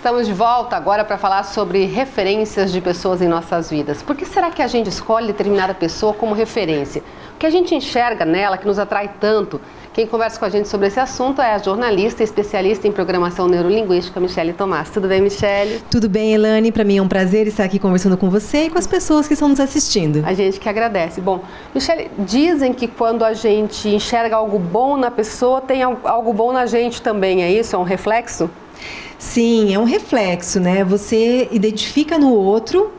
Estamos de volta agora para falar sobre referências de pessoas em nossas vidas. Por que será que a gente escolhe determinada pessoa como referência? O que a gente enxerga nela que nos atrai tanto? Quem conversa com a gente sobre esse assunto é a jornalista e especialista em programação neurolinguística, Michele Tomás. Tudo bem, Michele? Tudo bem, Elane. Para mim é um prazer estar aqui conversando com você e com as pessoas que estão nos assistindo. A gente que agradece. Bom, Michele, dizem que quando a gente enxerga algo bom na pessoa, tem algo bom na gente também, é isso? É um reflexo? Sim, é um reflexo, né? Você identifica no outro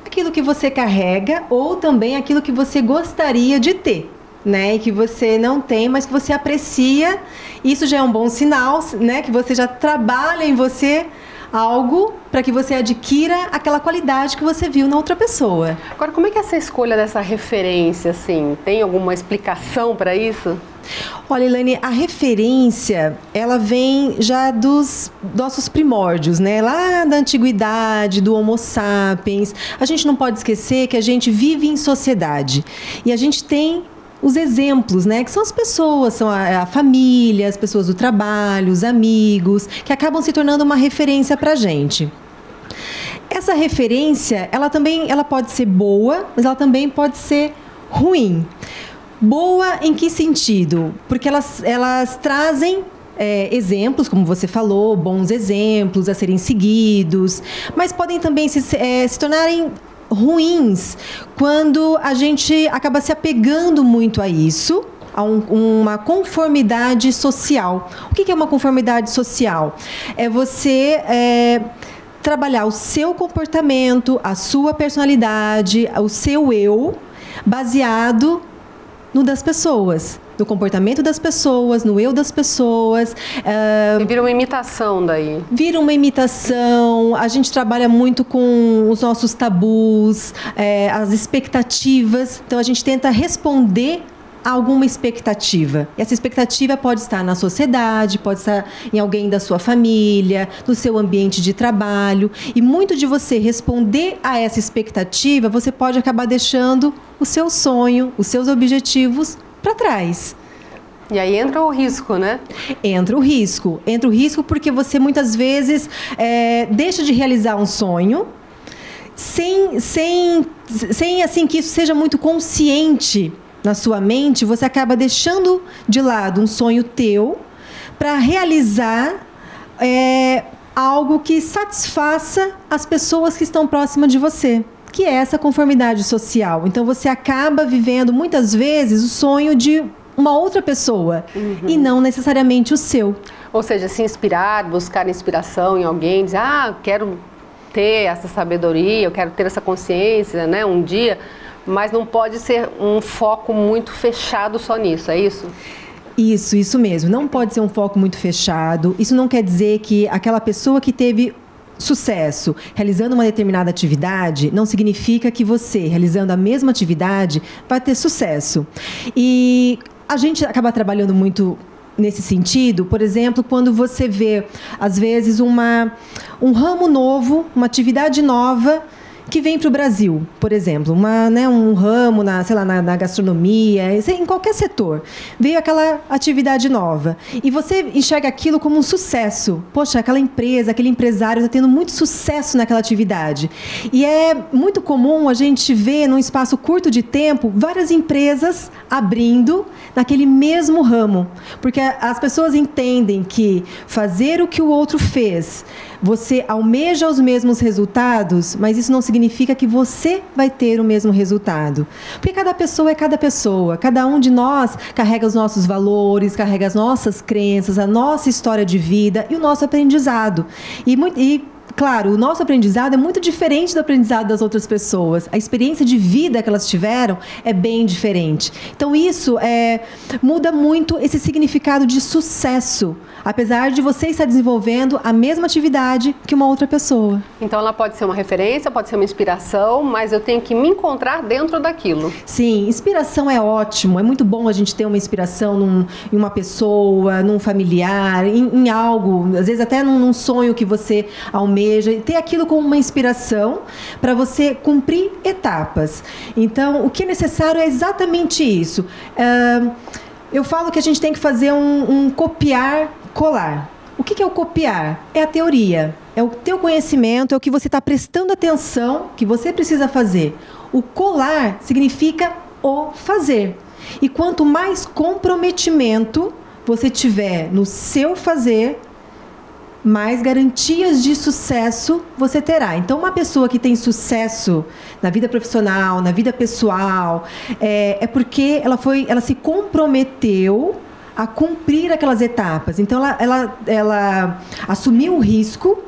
aquilo que você carrega ou também aquilo que você gostaria de ter, né? E que você não tem, mas que você aprecia. Isso já é um bom sinal, né? Que você já trabalha em você algo para que você adquira aquela qualidade que você viu na outra pessoa. Agora, como é que é essa escolha dessa referência, assim? Tem alguma explicação para isso? Olha, Elane, a referência, ela vem já dos nossos primórdios, né? Lá da antiguidade, do Homo sapiens. A gente não pode esquecer que a gente vive em sociedade e a gente tem os exemplos, né? Que são as pessoas, são a família, as pessoas do trabalho, os amigos, que acabam se tornando uma referência pra gente. Essa referência, ela pode ser boa, mas ela também pode ser ruim. Boa em que sentido? Porque elas trazem exemplos, como você falou, bons exemplos a serem seguidos, mas podem também se tornarem ruins quando a gente acaba se apegando muito a isso, a uma conformidade social. O que é uma conformidade social? É você trabalhar o seu comportamento, a sua personalidade, o seu eu, baseado no das pessoas, no comportamento das pessoas, no eu das pessoas. E vira uma imitação daí. Vira uma imitação, a gente trabalha muito com os nossos tabus, as expectativas, então a gente tenta responder a alguma expectativa. E essa expectativa pode estar na sociedade, pode estar em alguém da sua família, no seu ambiente de trabalho, e muito de você responder a essa expectativa, você pode acabar deixando o seu sonho, os seus objetivos para trás. E aí entra o risco, né? Entra o risco porque você muitas vezes deixa de realizar um sonho sem assim que isso seja muito consciente na sua mente. Você acaba deixando de lado um sonho teu para realizar algo que satisfaça as pessoas que estão próximas de você, que é essa conformidade social. Então você acaba vivendo muitas vezes o sonho de uma outra pessoa e não necessariamente o seu. Ou seja, se inspirar, buscar inspiração em alguém, dizer, quero ter essa sabedoria, eu quero ter essa consciência, né, um dia, mas não pode ser um foco muito fechado só nisso, é isso? Isso mesmo. Não pode ser um foco muito fechado. Isso não quer dizer que aquela pessoa que teve sucesso realizando uma determinada atividade não significa que você, realizando a mesma atividade, vai ter sucesso. E a gente acaba trabalhando muito nesse sentido, por exemplo, quando você vê, às vezes, um ramo novo, uma atividade nova que vem para o Brasil, por exemplo, um ramo na gastronomia, em qualquer setor, veio aquela atividade nova e você enxerga aquilo como um sucesso. Poxa, aquela empresa, aquele empresário está tendo muito sucesso naquela atividade. E é muito comum a gente ver, num espaço curto de tempo, várias empresas abrindo naquele mesmo ramo, porque as pessoas entendem que fazer o que o outro fez, você almeja os mesmos resultados, mas isso não significa que você vai ter o mesmo resultado. Porque cada pessoa é cada pessoa. Cada um de nós carrega os nossos valores, carrega as nossas crenças, a nossa história de vida e o nosso aprendizado. Claro, o nosso aprendizado é muito diferente do aprendizado das outras pessoas. A experiência de vida que elas tiveram é bem diferente. Então, isso muda muito esse significado de sucesso, apesar de você estar desenvolvendo a mesma atividade que uma outra pessoa. Então, ela pode ser uma referência, pode ser uma inspiração, mas eu tenho que me encontrar dentro daquilo. Sim, inspiração é ótimo. É muito bom a gente ter uma inspiração em uma pessoa, num familiar, em algo, às vezes até num sonho que você almeja. Ter aquilo como uma inspiração para você cumprir etapas. Então, o que é necessário é exatamente isso. Eu falo que a gente tem que fazer um copiar-colar. O que é o copiar? É a teoria, é o teu conhecimento, é o que você está prestando atenção, que você precisa fazer. O colar significa o fazer. E quanto mais comprometimento você tiver no seu fazer, mais garantias de sucesso você terá. Então, uma pessoa que tem sucesso na vida profissional, na vida pessoal, é porque ela se comprometeu a cumprir aquelas etapas. Então, ela assumiu o risco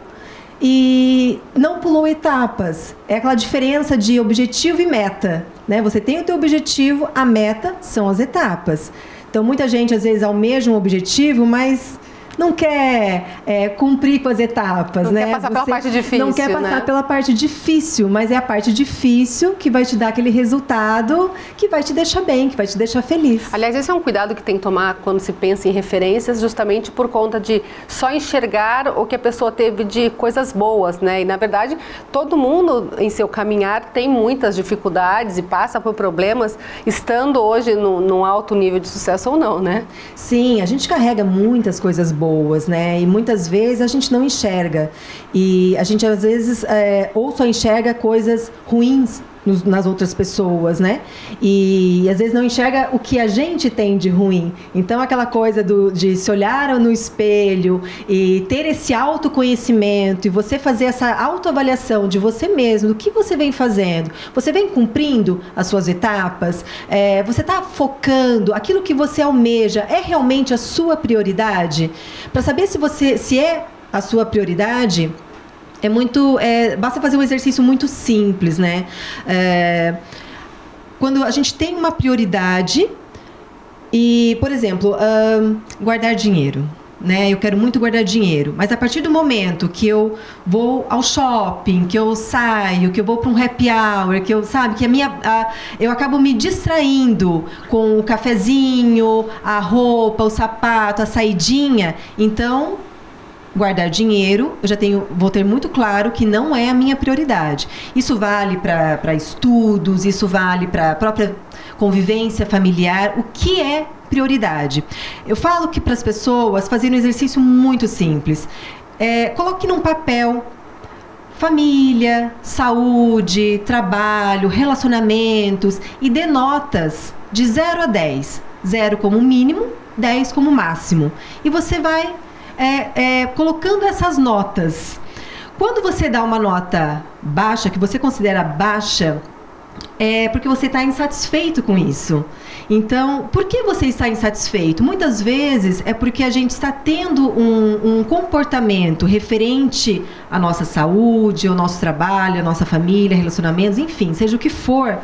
e não pulou etapas. É aquela diferença de objetivo e meta, né? Você tem o teu objetivo, a meta são as etapas. Então, muita gente, às vezes, almeja um objetivo, mas não quer cumprir com as etapas, não, né? Quer passar pela parte difícil, não quer passar pela parte difícil, mas é a parte difícil que vai te dar aquele resultado que vai te deixar bem, que vai te deixar feliz. Aliás, esse é um cuidado que tem que tomar quando se pensa em referências, justamente por conta de só enxergar o que a pessoa teve de coisas boas, né? E, na verdade, todo mundo em seu caminhar tem muitas dificuldades e passa por problemas, estando hoje num alto nível de sucesso ou não, né? Sim, a gente carrega muitas coisas boas, né? E muitas vezes a gente não enxerga. E a gente, às vezes, ou só enxerga coisas ruins nas outras pessoas, né? E às vezes não enxerga o que a gente tem de ruim. Então, aquela coisa de se olhar no espelho e ter esse autoconhecimento e você fazer essa autoavaliação de você mesmo, do que você vem fazendo. Você vem cumprindo as suas etapas? Você está focando? Aquilo que você almeja é realmente a sua prioridade? Para saber se é a sua prioridade, basta fazer um exercício muito simples, né? Quando a gente tem uma prioridade e, por exemplo, guardar dinheiro, né? Eu quero muito guardar dinheiro, mas a partir do momento que eu vou ao shopping, que eu saio, que eu vou para um happy hour, que eu acabo me distraindo com o cafezinho, a roupa, o sapato, a saidinha, então guardar dinheiro, vou ter muito claro que não é a minha prioridade. Isso vale para estudos, isso vale para a própria convivência familiar. O que é prioridade? Eu falo que para as pessoas fazerem um exercício muito simples. Coloque num papel família, saúde, trabalho, relacionamentos e dê notas de 0 a 10. 0 como mínimo, 10 como máximo. E você vai colocando essas notas. Quando você dá uma nota baixa, que você considera baixa, é porque você está insatisfeito com isso. Então, por que você está insatisfeito? Muitas vezes é porque a gente está tendo um comportamento referente à nossa saúde, ao nosso trabalho, à nossa família, relacionamentos, enfim, seja o que for,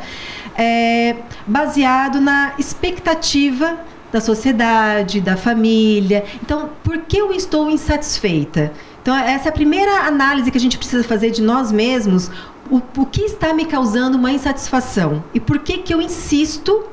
baseado na expectativa da sociedade, da família. Então, por que eu estou insatisfeita? Então, essa é a primeira análise que a gente precisa fazer de nós mesmos. O que está me causando uma insatisfação? E por que eu insisto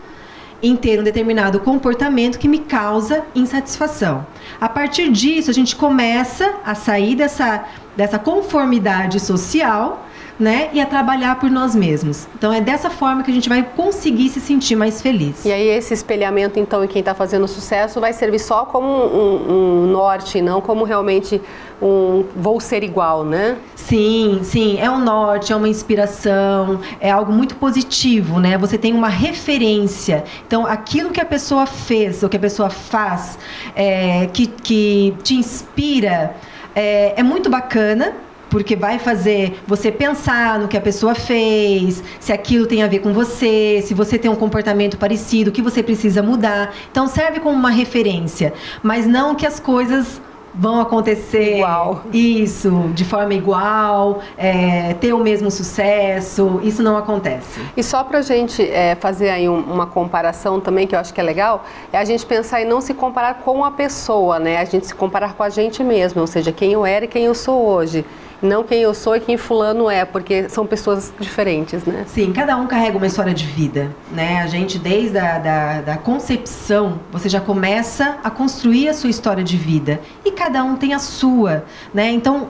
em ter um determinado comportamento que me causa insatisfação? A partir disso, a gente começa a sair dessa conformidade social, né, e a trabalhar por nós mesmos. Então, é dessa forma que a gente vai conseguir se sentir mais feliz. E aí, esse espelhamento, então, em quem está fazendo sucesso vai servir só como um norte, não como realmente vou ser igual, né? Sim, é um norte, é uma inspiração, é algo muito positivo, né? Você tem uma referência. Então, aquilo que a pessoa fez, ou que a pessoa faz, que te inspira, é muito bacana, porque vai fazer você pensar no que a pessoa fez, se aquilo tem a ver com você, se você tem um comportamento parecido, o que você precisa mudar. Então, serve como uma referência, mas não que as coisas vão acontecer igual. Isso, de forma igual, ter o mesmo sucesso, isso não acontece. E só pra gente fazer aí uma comparação também, que eu acho que é legal, é a gente pensar em não se comparar com a pessoa, né? A gente se comparar com a gente mesmo, ou seja, quem eu era e quem eu sou hoje. Não quem eu sou e quem fulano é, porque são pessoas diferentes, né? Sim, cada um carrega uma história de vida, né? A gente, desde da concepção, você já começa a construir a sua história de vida. E cada um tem a sua, né? Então,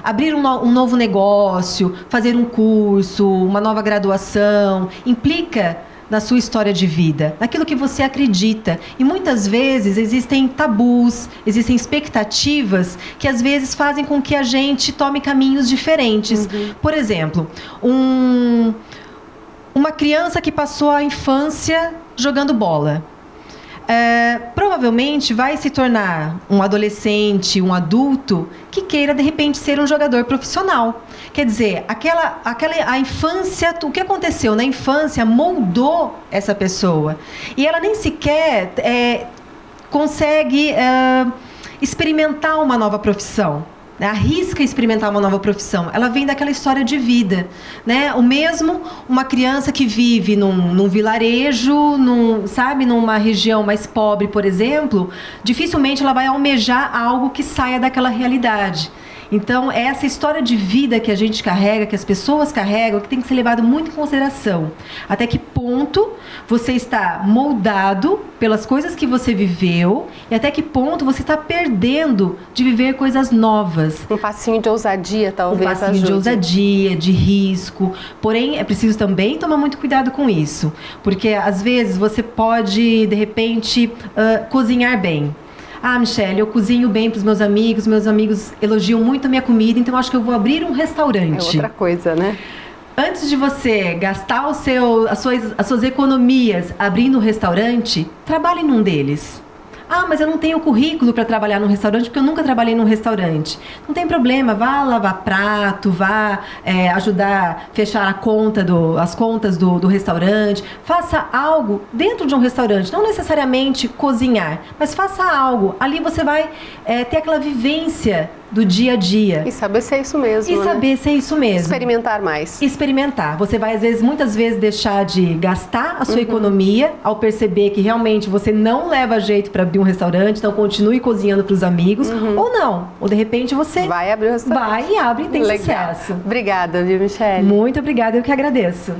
abrir um novo negócio, fazer um curso, uma nova graduação, implica na sua história de vida, naquilo que você acredita. E muitas vezes existem tabus, existem expectativas que às vezes fazem com que a gente tome caminhos diferentes. Por exemplo, uma criança que passou a infância jogando bola. Provavelmente vai se tornar um adolescente, um adulto que queira de repente ser um jogador profissional. Quer dizer, a infância, o que aconteceu na infância moldou essa pessoa e ela nem sequer consegue experimentar uma nova profissão. Arrisca experimentar uma nova profissão. Ela vem daquela história de vida, né? O mesmo uma criança que vive num vilarejo, numa região mais pobre, por exemplo, dificilmente ela vai almejar algo que saia daquela realidade. Então, é essa história de vida que a gente carrega, que as pessoas carregam, que tem que ser levado muito em consideração. Até que ponto você está moldado pelas coisas que você viveu e até que ponto você está perdendo de viver coisas novas. Um passinho de ousadia, talvez. Um passinho de ousadia, de risco. Porém, é preciso também tomar muito cuidado com isso. Porque, às vezes, você pode, de repente, cozinhar bem. Ah, Michele, eu cozinho bem para os meus amigos elogiam muito a minha comida, então acho que eu vou abrir um restaurante. É outra coisa, né? Antes de você gastar as suas economias abrindo um restaurante, trabalhe num deles. Ah, mas eu não tenho currículo para trabalhar num restaurante porque eu nunca trabalhei num restaurante. Não tem problema, vá lavar prato, vá ajudar a fechar as contas do restaurante. Faça algo dentro de um restaurante, não necessariamente cozinhar, mas faça algo. Ali você vai ter aquela vivência do dia a dia. E saber se é isso mesmo. Experimentar mais. Experimentar. Você vai, muitas vezes, deixar de gastar a sua economia ao perceber que realmente você não leva jeito para abrir um restaurante, então continue cozinhando para os amigos, ou não. Ou de repente você vai abrir um restaurante. Vai e abre e tem sucesso. Obrigada, viu, Michele? Muito obrigada, eu que agradeço.